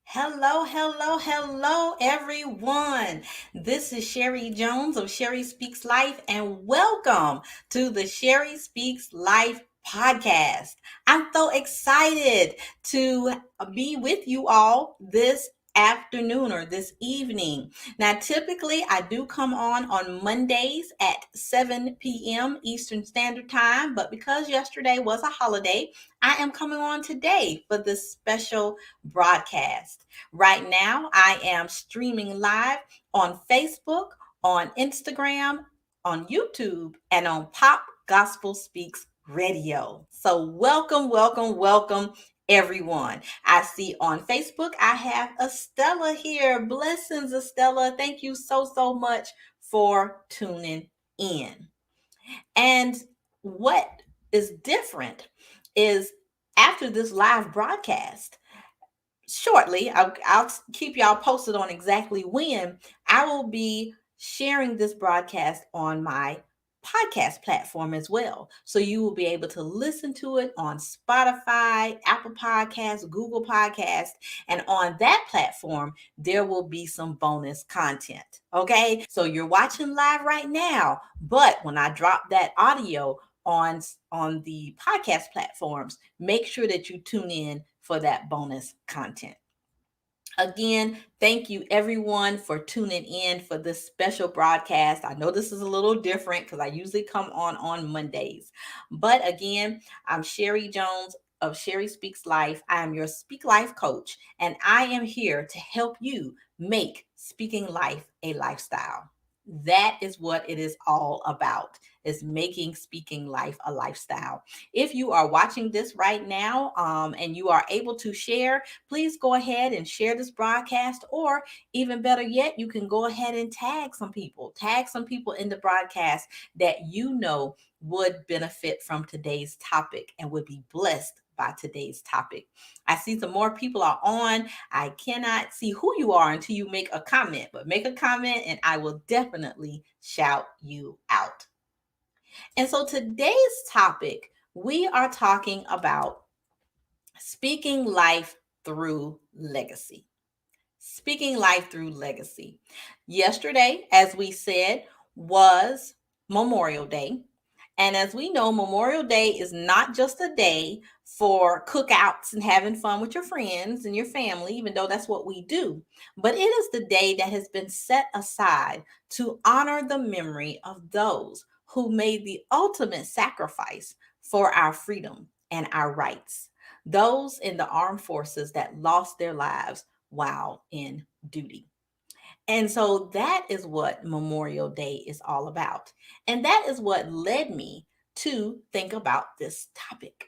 Hello, hello, hello, everyone. This is Sherry Jones of Sherry Speaks Life, and welcome to the Sherry Speaks Life podcast. I'm so excited to be with you all this afternoon or this evening. Now, typically, I do come on Mondays at 7 p.m. Eastern Standard Time, but because yesterday was a holiday, I am coming on today for this special broadcast. Right now, I am streaming live on Facebook, on Instagram, on YouTube, and on Pop Gospel Speaks Radio. So, welcome, welcome, welcome, everyone. I see on Facebook, I have Estella here. Blessings, Estella. Thank you so much for tuning in. And what is different is after this live broadcast, shortly, I'll keep y'all posted on exactly when I will be sharing this broadcast on my podcast platform as well. So you will be able to listen to it on Spotify, Apple Podcasts, Google Podcasts, and on that platform, there will be some bonus content. Okay. So you're watching live right now, but when I drop that audio on the podcast platforms, make sure that you tune in for that bonus content. Again, thank you everyone for tuning in for this special broadcast. I know this is a little different because I usually come on Mondays. But again, I'm Sherry Jones of Sherry Speaks Life. I am your Speak Life coach, and I am here to help you make speaking life a lifestyle. That is what it is all about, is making speaking life a lifestyle. If you are watching this right now and you are able to share, please go ahead and share this broadcast, or even better yet, you can go ahead and tag some people in the broadcast that you know would benefit from today's topic and would be blessed by today's topic. I see some more people are on. I cannot see who you are until you make a comment, but make a comment and I will definitely shout you out. And so today's topic, we are talking about speaking life through legacy. Speaking life through legacy. Yesterday, as we said, was Memorial Day. And as we know, Memorial Day is not just a day for cookouts and having fun with your friends and your family, even though that's what we do, but it is the day that has been set aside to honor the memory of those who made the ultimate sacrifice for our freedom and our rights. Those in the armed forces that lost their lives while in duty. And so that is what Memorial Day is all about. And that is what led me to think about this topic.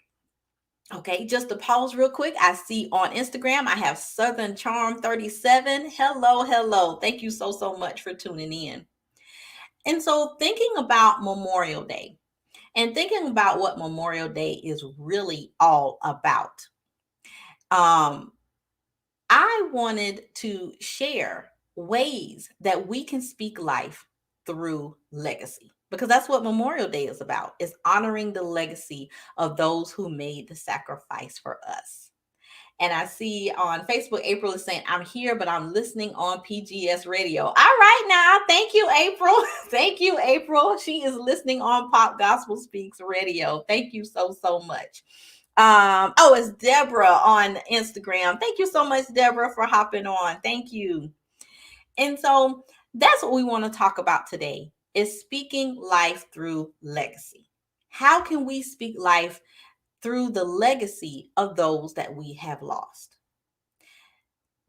Okay, just to pause real quick, I see on Instagram I have Southern Charm 37. Hello, hello. Thank you so much for tuning in. And so thinking about Memorial Day and thinking about what Memorial Day is really all about. I wanted to share ways that we can speak life through legacy, because that's what Memorial Day is about, is honoring the legacy of those who made the sacrifice for us. And I see on Facebook, April is saying, I'm here, but I'm listening on PGS radio. All right now. Thank you, April. Thank you, April. She is listening on Pop Gospel Speaks radio. Thank you so much. It's Deborah on Instagram. Thank you so much, Deborah, for hopping on. Thank you. And so that's what we want to talk about today, is speaking life through legacy. How can we speak life through the legacy of those that we have lost?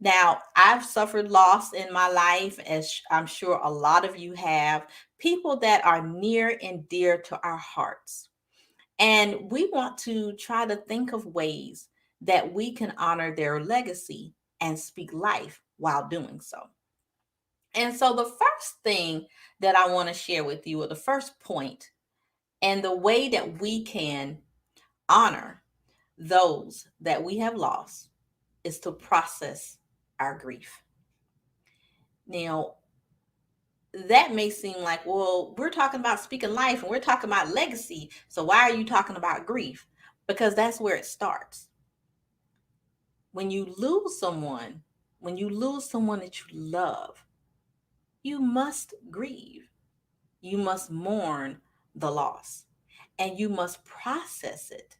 Now, I've suffered loss in my life, as I'm sure a lot of you have, people that are near and dear to our hearts. And we want to try to think of ways that we can honor their legacy and speak life while doing so. And so the first thing that I want to share with you, or the first point, and the way that we can honor those that we have lost, is to process our grief. Now, that may seem like, well, we're talking about speaking life and we're talking about legacy. So why are you talking about grief? Because that's where it starts. When you lose someone, when you lose someone that you love, you must grieve. You must mourn the loss and you must process it.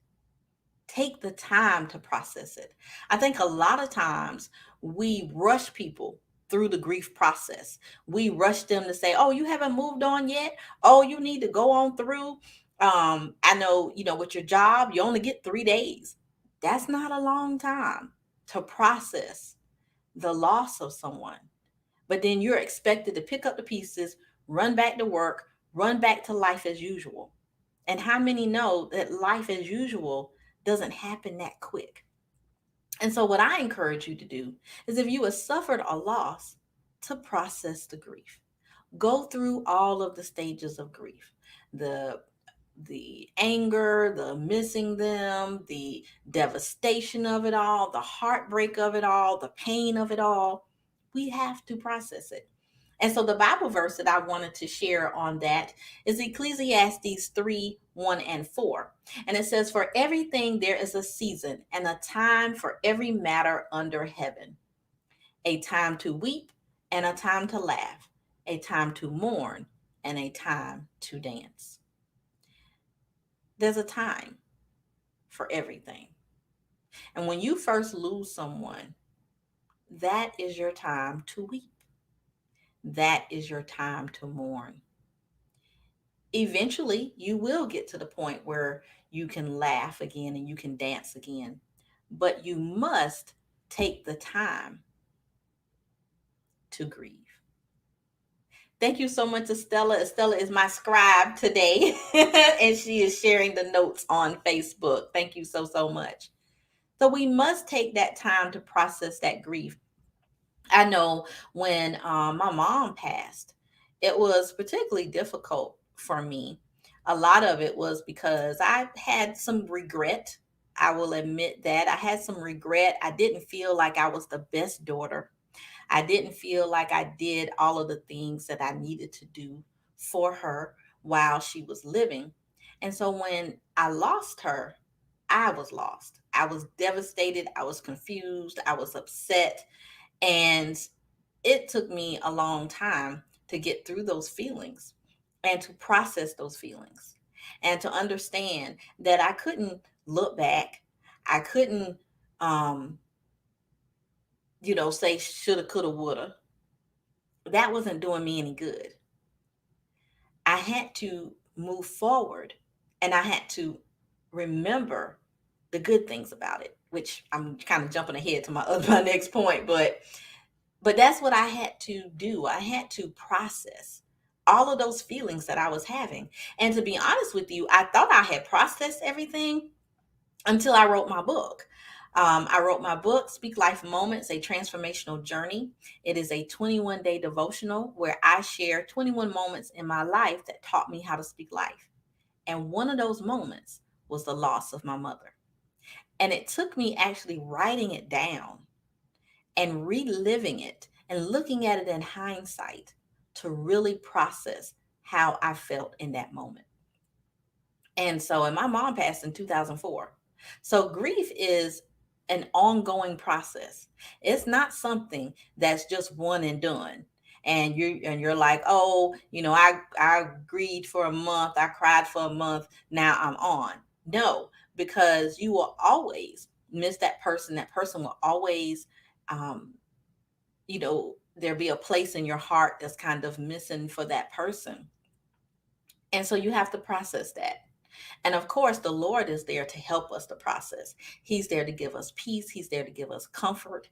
Take the time to process it. I think a lot of times we rush people through the grief process. We rush them to say, "Oh, you haven't moved on yet. Oh, you need to go on through. I know, with your job, you only get 3 days." That's not a long time to process the loss of someone. But then you're expected to pick up the pieces, run back to work, run back to life as usual. And how many know that life as usual doesn't happen that quick? And so, what I encourage you to do is if you have suffered a loss, to process the grief. Go through all of the stages of grief. The anger, the missing them, the devastation of it all, the heartbreak of it all, the pain of it all. We have to process it. And so the Bible verse that I wanted to share on that is Ecclesiastes 3 1 and 4. And it says, "For everything there is a season and a time for every matter under heaven, a time to weep and a time to laugh, a time to mourn and a time to dance." There's a time for everything. And when you first lose someone, that is your time to weep. That is your time to mourn. Eventually, you will get to the point where you can laugh again and you can dance again. But you must take the time to grieve. Thank you so much, Estella. Estella is my scribe today, and she is sharing the notes on Facebook. Thank you so, so much. So we must take that time to process that grief. I know when my mom passed, it was particularly difficult for me. A lot of it was because I had some regret. I will admit that I had some regret. I didn't feel like I was the best daughter. I didn't feel like I did all of the things that I needed to do for her while she was living. And so when I lost her, I was lost. I was devastated. I was confused. I was upset. And it took me a long time to get through those feelings and to process those feelings and to understand that I couldn't look back. I couldn't, um, say shoulda, coulda, woulda. That wasn't doing me any good. I had to move forward and I had to remember the good things about it, which I'm kind of jumping ahead to my next point, but that's what I had to do. I had to process all of those feelings that I was having. And to be honest with you, I thought I had processed everything until I wrote my book. I wrote my book, Speak Life Moments, a Transformational Journey. It is a 21-day devotional where I share 21 moments in my life that taught me how to speak life. And one of those moments was the loss of my mother. And it took me actually writing it down and reliving it and looking at it in hindsight to really process how I felt in that moment. And my mom passed in 2004. So grief is an ongoing process. It's not something that's just one and done. And you're like, "Oh, I grieved for a month, I cried for a month, now I'm on." No, because you will always miss that person. That person will always um there'll be a place in your heart that's kind of missing for that person. And so you have to process that. And of course, the Lord is there to help us to process. He's there to give us peace. He's there to give us comfort.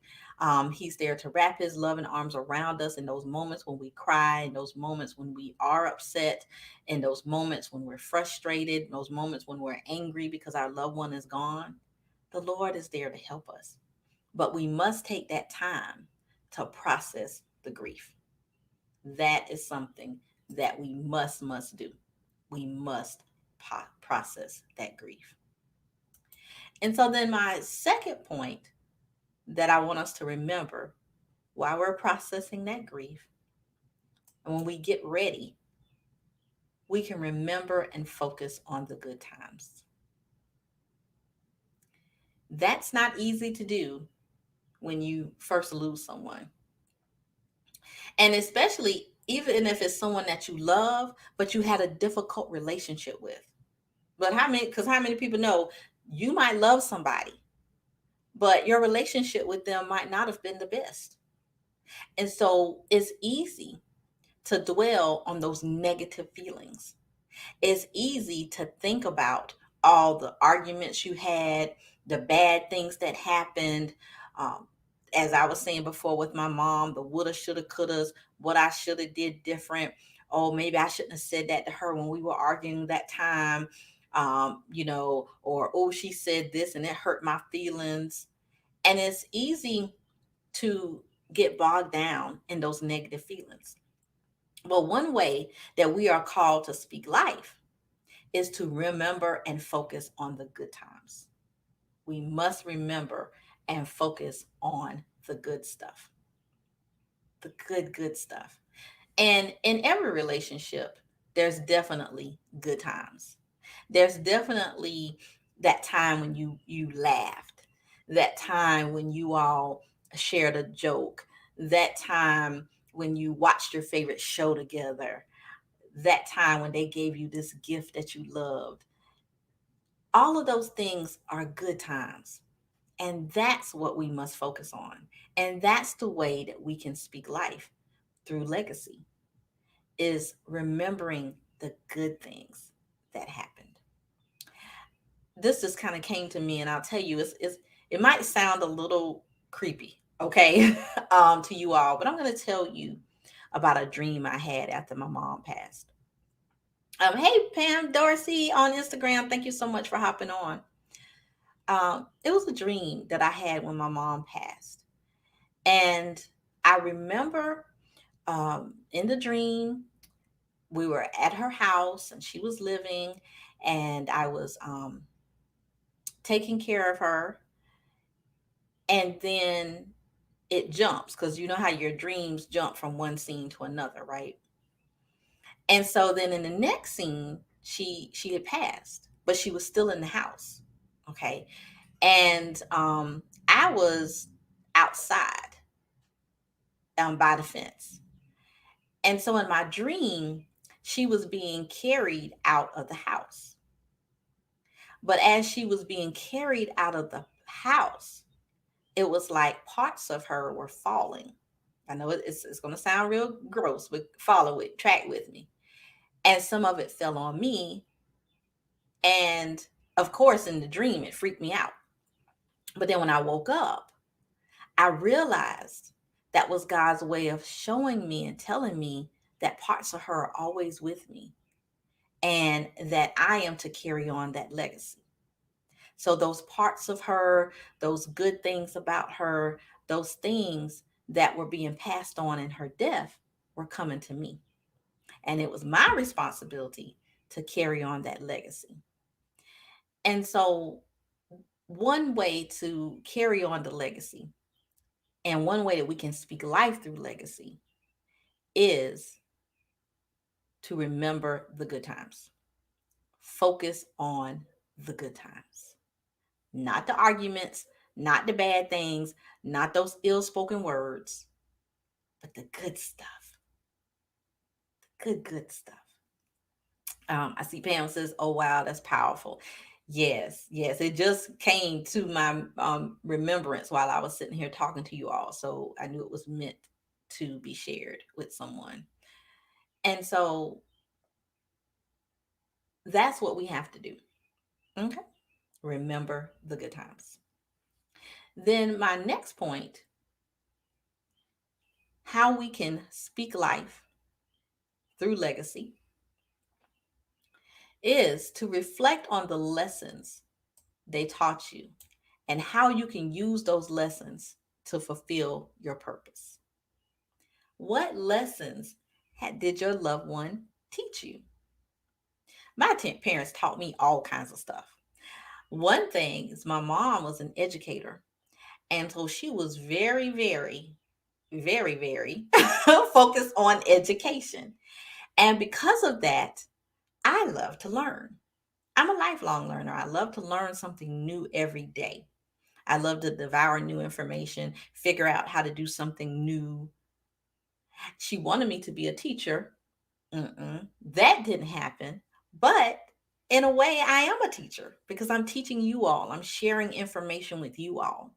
He's there to wrap his loving arms around us in those moments when we cry, in those moments when we are upset, in those moments when we're frustrated, in those moments when we're angry because our loved one is gone. The Lord is there to help us. But we must take that time to process the grief. That is something that we must do. We must process that grief. And so then my second point that I want us to remember while we're processing that grief, and when we get ready, we can remember and focus on the good times. That's not easy to do when you first lose someone. And especially even if it's someone that you love, but you had a difficult relationship with. But because how many people know you might love somebody, but your relationship with them might not have been the best. And so it's easy to dwell on those negative feelings. It's easy to think about all the arguments you had, the bad things that happened. Um, as I was saying before with my mom, the woulda, shoulda, couldas, what I should have did different. Oh, maybe I shouldn't have said that to her when we were arguing that time. Or oh, she said this and it hurt my feelings. And it's easy to get bogged down in those negative feelings. But one way that we are called to speak life is to remember and focus on the good times. We must remember and focus on the good stuff, the good stuff. And in every relationship, there's definitely good times. There's definitely that time when you laughed, that time when you all shared a joke, that time when you watched your favorite show together, that time when they gave you this gift that you loved. All of those things are good times. And that's what we must focus on. And that's the way that we can speak life through legacy, is remembering the good things that happened. This just kind of came to me, and I'll tell you, it might sound a little creepy, okay, to you all, but I'm going to tell you about a dream I had after my mom passed. Hey, Pam Dorsey on Instagram, thank you so much for hopping on. It was a dream that I had when my mom passed. And I remember in the dream, we were at her house and she was living, and I was taking care of her. And then it jumps because you know how your dreams jump from one scene to another, right? And so then in the next scene, she had passed, but she was still in the house. Okay. And I was outside by the fence. And so in my dream, she was being carried out of the house. But as she was being carried out of the house, it was like parts of her were falling. I know it's going to sound real gross, but follow it, track with me. And some of it fell on me. And of course, in the dream, it freaked me out. But then when I woke up, I realized that was God's way of showing me and telling me that parts of her are always with me and that I am to carry on that legacy. So those parts of her, those good things about her, those things that were being passed on in her death were coming to me. And it was my responsibility to carry on that legacy. And so one way to carry on the legacy and one way that we can speak life through legacy is to remember the good times. Focus on the good times, not the arguments, not the bad things, not those ill spoken words, but the good stuff. Good stuff. I see Pam says, oh, wow, that's powerful. Yes, it just came to my remembrance while I was sitting here talking to you all. So I knew it was meant to be shared with someone. And so that's what we have to do. Okay. Remember the good times. Then my next point, how we can speak life through legacy, is to reflect on the lessons they taught you and how you can use those lessons to fulfill your purpose. What lessons did your loved one teach you? My parents taught me all kinds of stuff. One thing is my mom was an educator. And so she was very, very, very, very focused on education. And because of that, I love to learn. I'm a lifelong learner. I love to learn something new every day. I love to devour new information, figure out how to do something new. She wanted me to be a teacher. That didn't happen. But in a way, I am a teacher because I'm teaching you all. I'm sharing information with you all.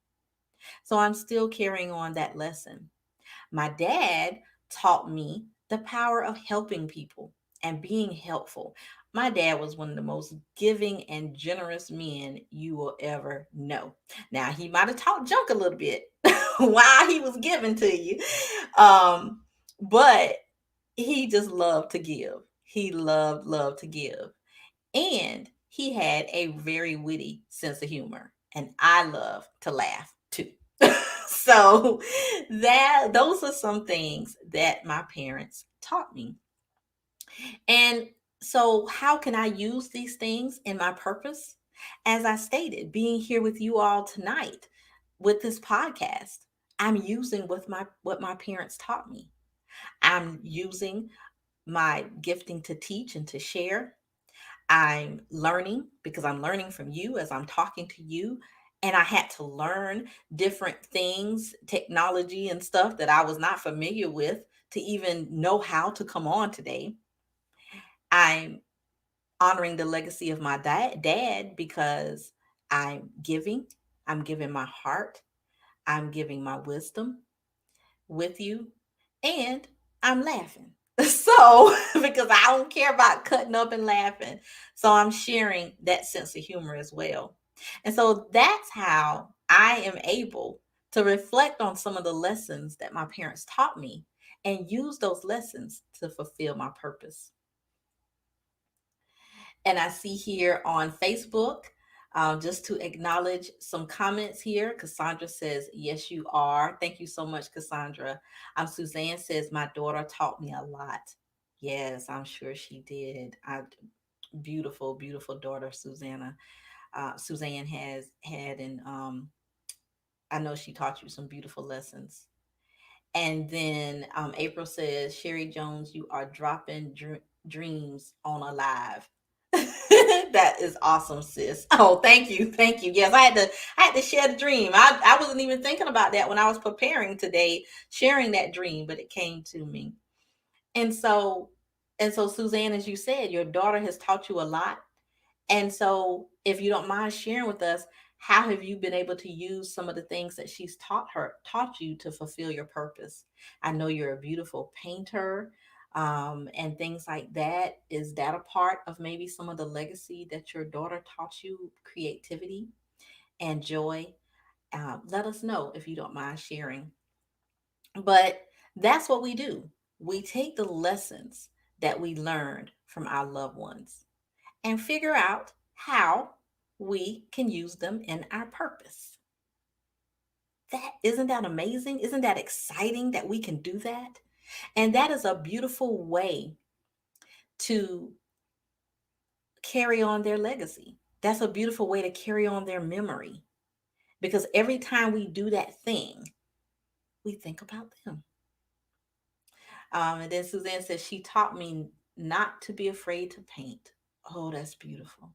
So I'm still carrying on that lesson. My dad taught me the power of helping people and being helpful. My dad was one of the most giving and generous men you will ever know. Now, he might have talked junk a little bit while he was giving to you, but he just loved to give. He loved to give. And he had a very witty sense of humor. And I love to laugh too. So that those are some things that my parents taught me. And so how can I use these things in my purpose? As I stated, being here with you all tonight with this podcast, I'm using what my parents taught me. I'm using my gifting to teach and to share. I'm learning because I'm learning from you as I'm talking to you. And I had to learn different things, technology and stuff that I was not familiar with to even know how to come on today. I'm honoring the legacy of my dad because I'm I'm giving my heart, I'm giving my wisdom with you, and I'm laughing. So, because I don't care about cutting up and laughing. So, I'm sharing that sense of humor as well. And so, that's how I am able to reflect on some of the lessons that my parents taught me and use those lessons to fulfill my purpose. And I see here on Facebook, just to acknowledge some comments here. Cassandra says, yes, you are. Thank you so much, Cassandra. Suzanne says, my daughter taught me a lot. Yes, I'm sure she did. Beautiful, beautiful daughter, Susanna. Suzanne has had, and I know she taught you some beautiful lessons. And then April says, Sherry Jones, you are dropping dreams on a live. That is awesome, sis. Oh, thank you, thank you. Yes, I had to share the dream. I wasn't even thinking about that when I was preparing today, sharing that dream, but it came to me. And so, Suzanne, as you said, your daughter has taught you a lot. And so, if you don't mind sharing with us, how have you been able to use some of the things that she's taught you to fulfill your purpose? I know you're a beautiful painter, and things like that. Is that a part of maybe some of the legacy that your daughter taught you? Creativity and joy. Let us know if you don't mind sharing. But that's what we do. We take the lessons that we learned from our loved ones and figure out how we can use them in our purpose. That isn't that amazing? Isn't that exciting that we can do that? And that is a beautiful way to carry on their legacy. That's a beautiful way to carry on their memory because every time we do that thing, we think about them. And then Suzanne says she taught me not to be afraid to paint. Oh, that's beautiful.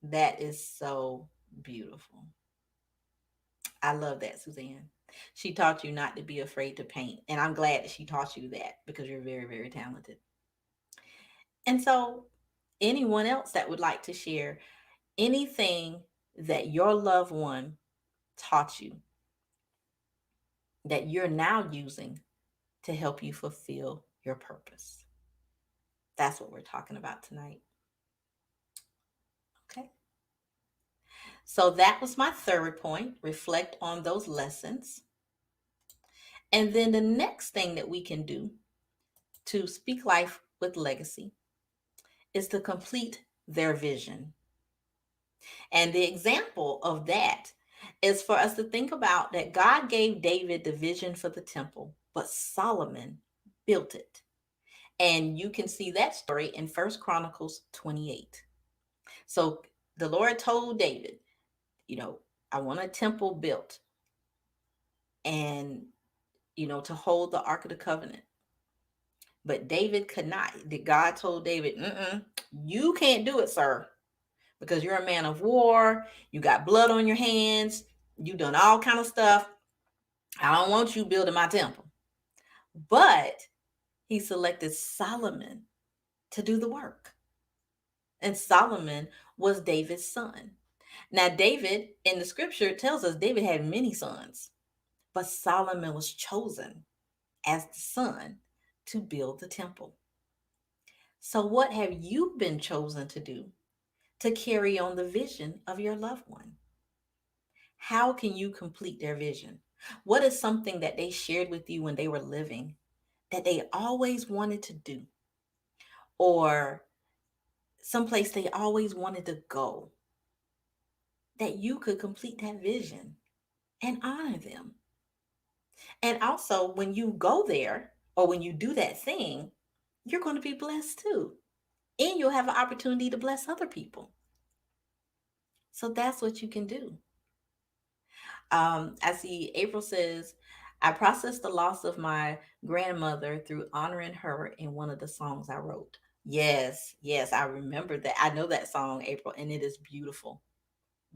That is so beautiful. I love that, Suzanne. She taught you not to be afraid to paint. And I'm glad that she taught you that because you're very, very talented. And so, anyone else that would like to share anything that your loved one taught you that you're now using to help you fulfill your purpose? That's what we're talking about tonight. Okay. So, that was my third point. Reflect on those lessons. And then the next thing that we can do to speak life with legacy is to complete their vision. And the example of that is for us to think about that God gave David the vision for the temple, but Solomon built it. And you can see that story in First Chronicles 28. So the Lord told David, I want a temple built and, to hold the Ark of the Covenant. But David could not. God told David, you can't do it, sir, because you're a man of war. You got blood on your hands. You done all kind of stuff. I don't want you building my temple. But he selected Solomon to do the work. And Solomon was David's son. Now, David in the scripture tells us David had many sons, but Solomon was chosen as the son to build the temple. So, what have you been chosen to do to carry on the vision of your loved one? How can you complete their vision? What is something that they shared with you when they were living that they always wanted to do, or someplace they always wanted to go, that you could complete that vision and honor them? And also, when you go there or when you do that thing, you're going to be blessed too. And you'll have an opportunity to bless other people. So that's what you can do. I see April says, I processed the loss of my grandmother through honoring her in one of the songs I wrote. Yes, yes, I remember that. I know that song, April, and it is beautiful.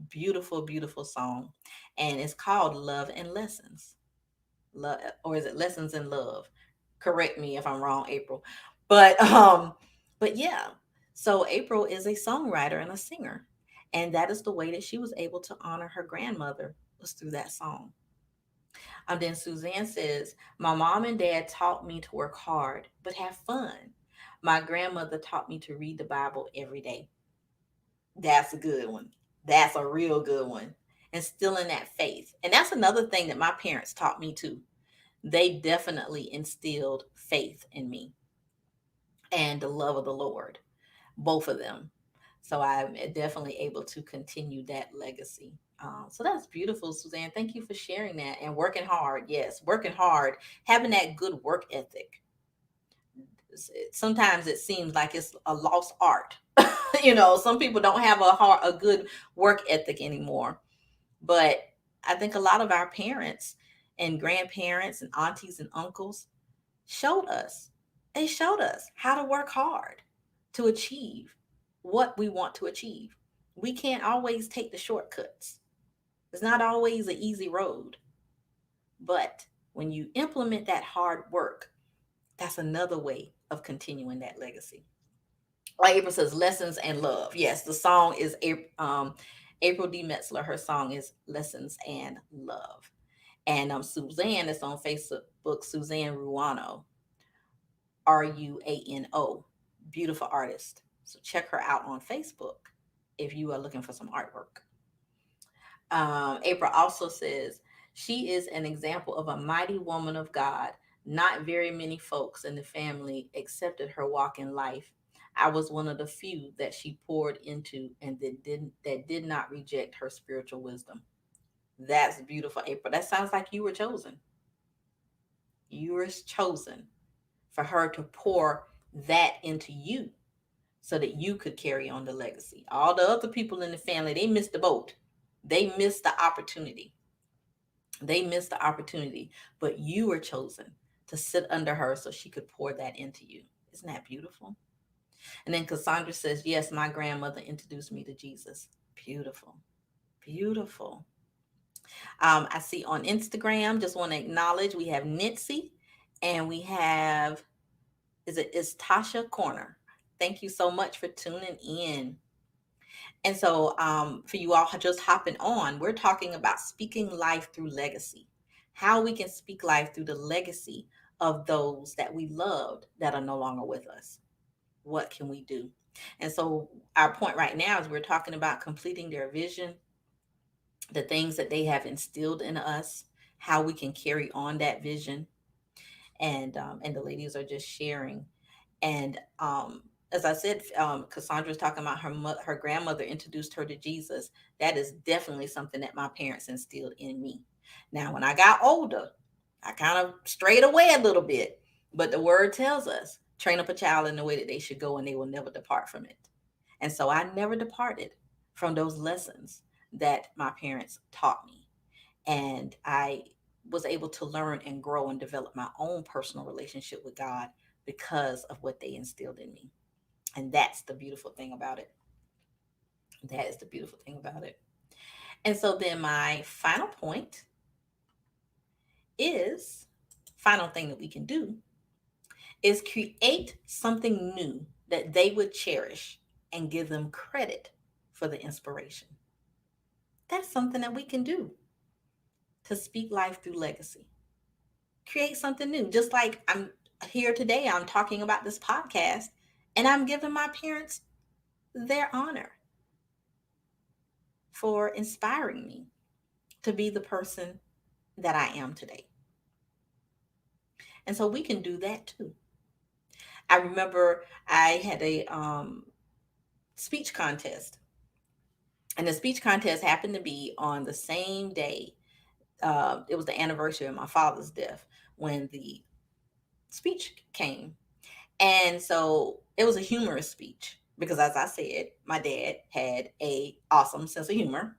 Beautiful, beautiful song. And it's called Love and Lessons. Love, or is it Lessons in Love? Correct me if I'm wrong, April. But but yeah. So April is a songwriter and a singer. And that is the way that she was able to honor her grandmother, was through that song. Then Suzanne says, my mom and dad taught me to work hard, but have fun. My grandmother taught me to read the Bible every day. That's a good one. That's a real good one. Instilling that faith. And that's another thing that my parents taught me too. They definitely instilled faith in me and the love of the Lord, both of them. So I'm definitely able to continue that legacy. So that's beautiful, Suzanne. Thank you for sharing that and working hard. Yes, working hard, having that good work ethic. Sometimes it seems like it's a lost art. Some people don't have a good work ethic anymore. But I think a lot of our parents and grandparents and aunties and uncles showed us. They showed us how to work hard to achieve what we want to achieve. We can't always take the shortcuts. It's not always an easy road. But when you implement that hard work, that's another way of continuing that legacy. Like April says, Lessons and Love. Yes, the song is April D. Metzler. Her song is Lessons and Love. And Suzanne is on Facebook, Suzanne Ruano. Ruano, beautiful artist. So check her out on Facebook if you are looking for some artwork. April also says, she is an example of a mighty woman of God. Not very many folks in the family accepted her walk in life. I was one of the few that she poured into and that did not reject her spiritual wisdom. That's beautiful, April. That sounds like you were chosen. You were chosen for her to pour that into you so that you could carry on the legacy. All the other people in the family, they missed the boat. They missed the opportunity. They missed the opportunity, but you were chosen to sit under her so she could pour that into you. Isn't that beautiful? And then Cassandra says, yes, my grandmother introduced me to Jesus. Beautiful. Beautiful. I see on Instagram, just want to acknowledge we have Nitsi and we have, is Tasha Corner. Thank you so much for tuning in. And so, for you all just hopping on, we're talking about speaking life through legacy, how we can speak life through the legacy of those that we loved that are no longer with us. What can we do? And so, our point right now is we're talking about completing their vision, the things that they have instilled in us, how we can carry on that vision, and the ladies are just sharing. And as I said, Cassandra's talking about her grandmother introduced her to Jesus. That is definitely something that my parents instilled in me. Now, when I got older, I kind of strayed away a little bit, but the word tells us, train up a child in the way that they should go, and they will never depart from it. And so I never departed from those lessons that my parents taught me. And I was able to learn and grow and develop my own personal relationship with God because of what they instilled in me. And that's the beautiful thing about it. That is the beautiful thing about it. And so then my final point is, final thing that we can do is create something new that they would cherish and give them credit for the inspiration. That's something that we can do to speak life through legacy. Create something new. Just like I'm here today, I'm talking about this podcast and I'm giving my parents their honor for inspiring me to be the person that I am today. And so we can do that too. I remember I had a speech contest, and the speech contest happened to be on the same day. It was the anniversary of my father's death when the speech came. And so it was a humorous speech because, as I said, my dad had a awesome sense of humor.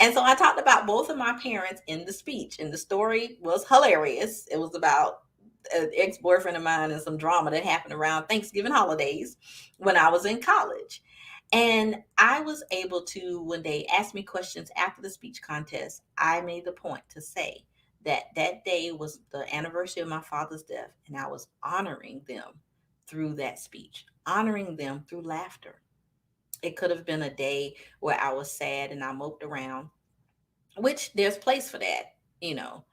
And so I talked about both of my parents in the speech, and the story was hilarious. It was about an ex-boyfriend of mine and some drama that happened around Thanksgiving holidays when I was in college. And I was able to, when they asked me questions after the speech contest, I made the point to say that that day was the anniversary of my father's death, and I was honoring them through that speech, honoring them through laughter. It could have been a day where I was sad and I moped around, which there's place for that, you know.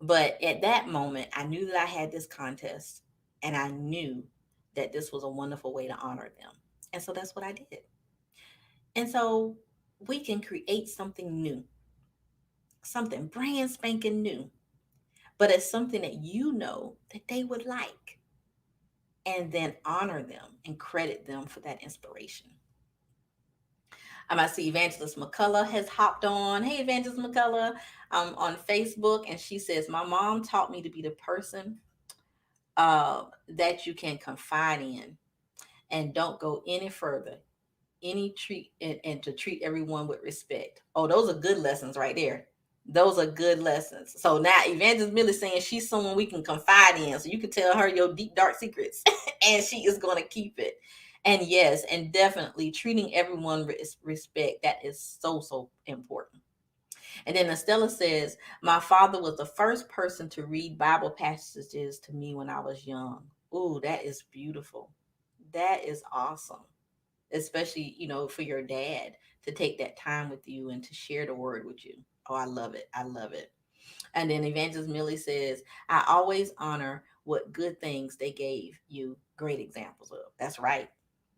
But at that moment, I knew that I had this contest, and I knew that this was a wonderful way to honor them. And so that's what I did. And so we can create something new, something brand spanking new, but it's something that you know that they would like, and then honor them and credit them for that inspiration. I see Evangelist McCullough has hopped on. Hey, Evangelist McCullough, on Facebook, and she says, "My mom taught me to be the person that you can confide in, and don't go any further. Any treat and to treat everyone with respect." Oh, those are good lessons right there. Those are good lessons. So now Evangelist Millie saying she's someone we can confide in. So you can tell her your deep, dark secrets and she is going to keep it. And yes, and definitely treating everyone with respect. That is so, so important. And then Estella says, "My father was the first person to read Bible passages to me when I was young." Ooh, that is beautiful. That is awesome, especially, for your dad to take that time with you and to share the word with you. Oh, I love it. I love it. And then Evangelist Millie says, "I always honor what good things they gave you great examples of." That's right.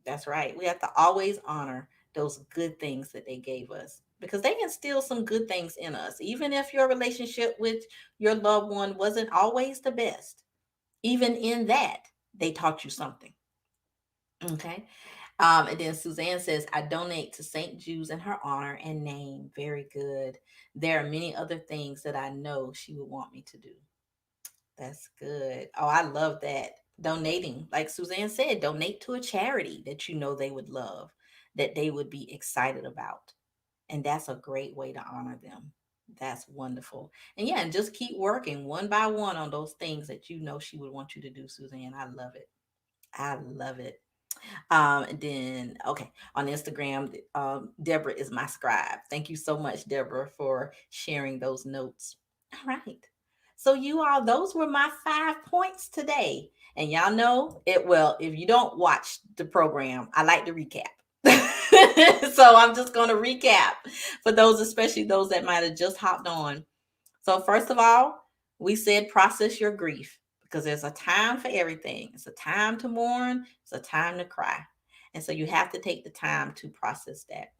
That's right. We have to always honor those good things that they gave us because they instill some good things in us. Even if your relationship with your loved one wasn't always the best, even in that, they taught you something. Okay. And then Suzanne says, "I donate to St. Jude's in her honor and name." Very good. There are many other things that I know she would want me to do. That's good. Oh, I love that. Donating, like Suzanne said, donate to a charity that you know they would love, that they would be excited about. And that's a great way to honor them. That's wonderful. And yeah, and just keep working one by one on those things that you know she would want you to do, Suzanne. I love it. I love it. And then, okay, on Instagram, Deborah is my scribe. Thank you so much, Deborah, for sharing those notes. All right. So, you all, those were my 5 points today. And y'all know it well. If you don't watch the program, I like to recap. So, I'm just going to recap for those, especially those that might have just hopped on. So, first of all, we said process your grief because there's a time for everything. It's a time to mourn, it's a time to cry. And so you have to take the time to process that.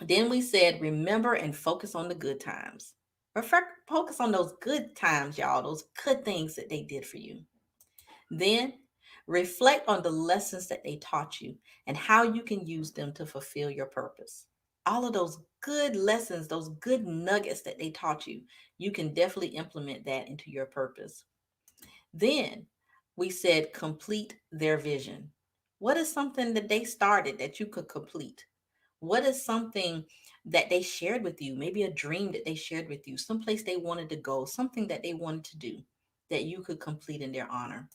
Then we said remember and focus on the good times. Focus on those good times, y'all, those good things that they did for you. Then reflect on the lessons that they taught you and how you can use them to fulfill your purpose. All of those good lessons, those good nuggets that they taught you, you can definitely implement that into your purpose. Then we said complete their vision. What is something that they started that you could complete? What is something that they shared with you? Maybe a dream that they shared with you, someplace they wanted to go, something that they wanted to do that you could complete in their honor.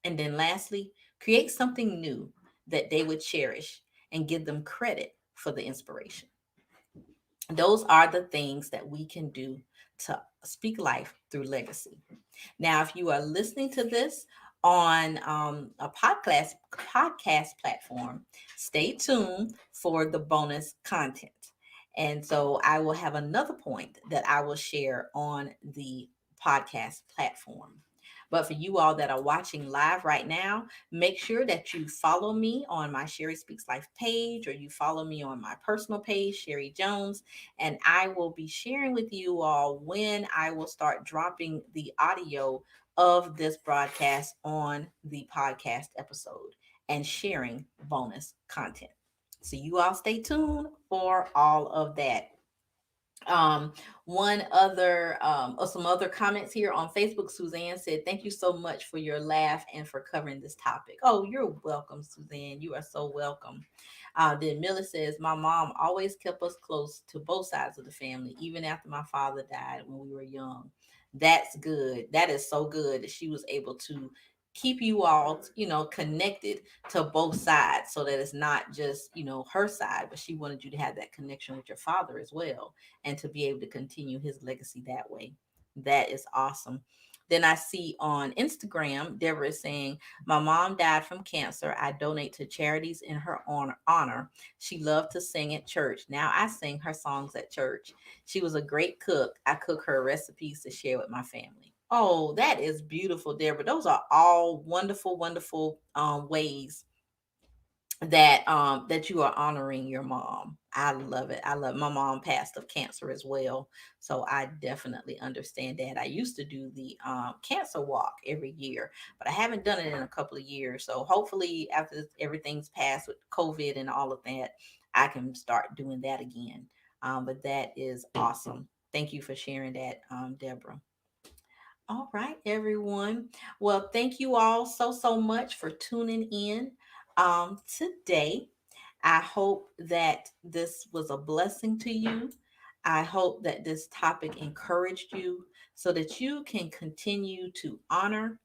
And then lastly, create something new that they would cherish and give them credit for the inspiration. Those are the things that we can do to speak life through legacy. Now, if you are listening to this on a podcast platform, stay tuned for the bonus content. And so I will have another point that I will share on the podcast platform. But for you all that are watching live right now, make sure that you follow me on my Sherry Speaks Life page, or you follow me on my personal page, Sherry Jones, and I will be sharing with you all when I will start dropping the audio of this broadcast on the podcast episode and sharing bonus content. So you all stay tuned for all of that. um One other or some other comments here on Facebook. Suzanne said, thank you so much for your laugh and for covering this topic. Oh, you're welcome, Suzanne. You are so welcome. Then Millie says, my mom always kept us close to both sides of the family, even after my father died when we were young. That's good. That is so good that she was able to keep you all, connected to both sides, so that it's not just, her side, but she wanted you to have that connection with your father as well, and to be able to continue his legacy that way. That is awesome. Then I see on Instagram, Deborah is saying, my mom died from cancer. I donate to charities in her honor. She loved to sing at church. Now I sing her songs at church. She was a great cook. I cook her recipes to share with my family. Oh, that is beautiful, Deborah. Those are all wonderful, wonderful ways that you are honoring your mom. I love it. I love, my mom passed of cancer as well, so I definitely understand that. I used to do the cancer walk every year, but I haven't done it in a couple of years. So hopefully after everything's passed with COVID and all of that, I can start doing that again. But that is awesome. Thank you for sharing that, Deborah. All right, everyone. Well, thank you all so much for tuning in today. I hope that this was a blessing to you. I hope that this topic encouraged you so that you can continue to honor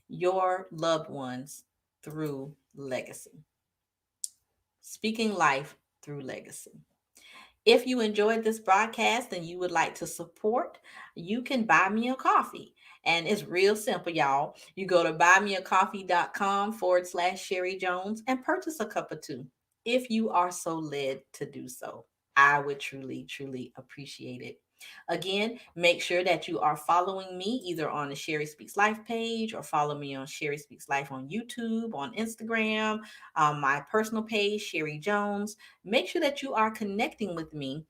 your loved ones through legacy. Speaking life through legacy. If you enjoyed this broadcast and you would like to support, you can buy me a coffee. And it's real simple, y'all. You go to buymeacoffee.com/Sherry Jones and purchase a cup or two if you are so led to do so. I would truly, truly appreciate it. Again, make sure that you are following me either on the Sherry Speaks Life page, or follow me on Sherry Speaks Life on YouTube, on Instagram, my personal page, Sherry Jones. Make sure that you are connecting with me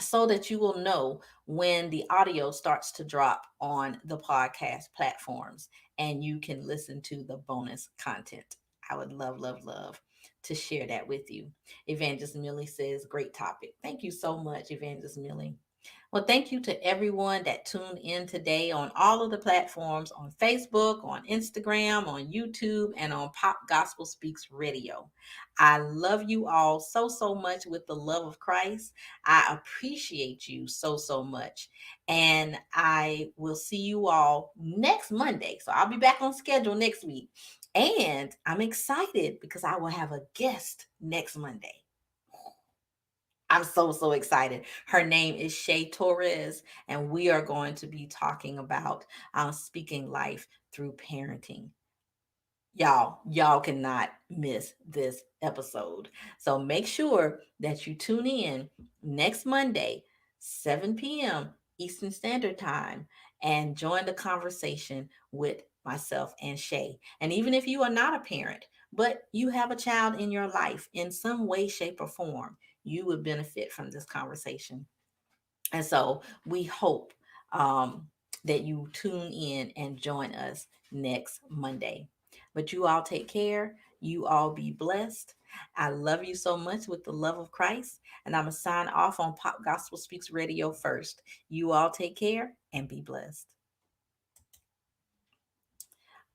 so that you will know when the audio starts to drop on the podcast platforms and you can listen to the bonus content. I would love, love, love to share that with you. Evangelist Millie says, great topic. Thank you so much, Evangelist Millie. Well, thank you to everyone that tuned in today on all of the platforms, on Facebook, on Instagram, on YouTube, and on Pop Gospel Speaks Radio. I love you all so much with the love of Christ. I appreciate you so much. And I will see you all next Monday. So I'll be back on schedule next week. And I'm excited because I will have a guest next Monday. I'm so excited. Her name is Shay Torres, and we are going to be talking about speaking life through parenting. Y'all cannot miss this episode. So make sure that you tune in next Monday, 7 p.m. Eastern Standard Time, and join the conversation with myself and Shay. And even if you are not a parent, but you have a child in your life in some way, shape, or form, you would benefit from this conversation. And so we hope that you tune in and join us next Monday. But you all take care. You all be blessed. I love you so much with the love of Christ. And I'm going to sign off on Pop Gospel Speaks Radio first. You all take care and be blessed.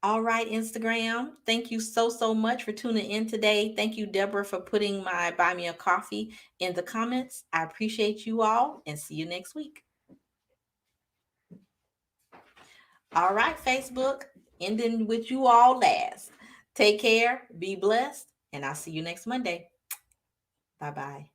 All right, Instagram. Thank you so much for tuning in today. Thank you, Deborah, for putting my Buy Me a Coffee in the comments. I appreciate you all and see you next week. All right, Facebook, ending with you all last. Take care, be blessed, and I'll see you next Monday. Bye bye.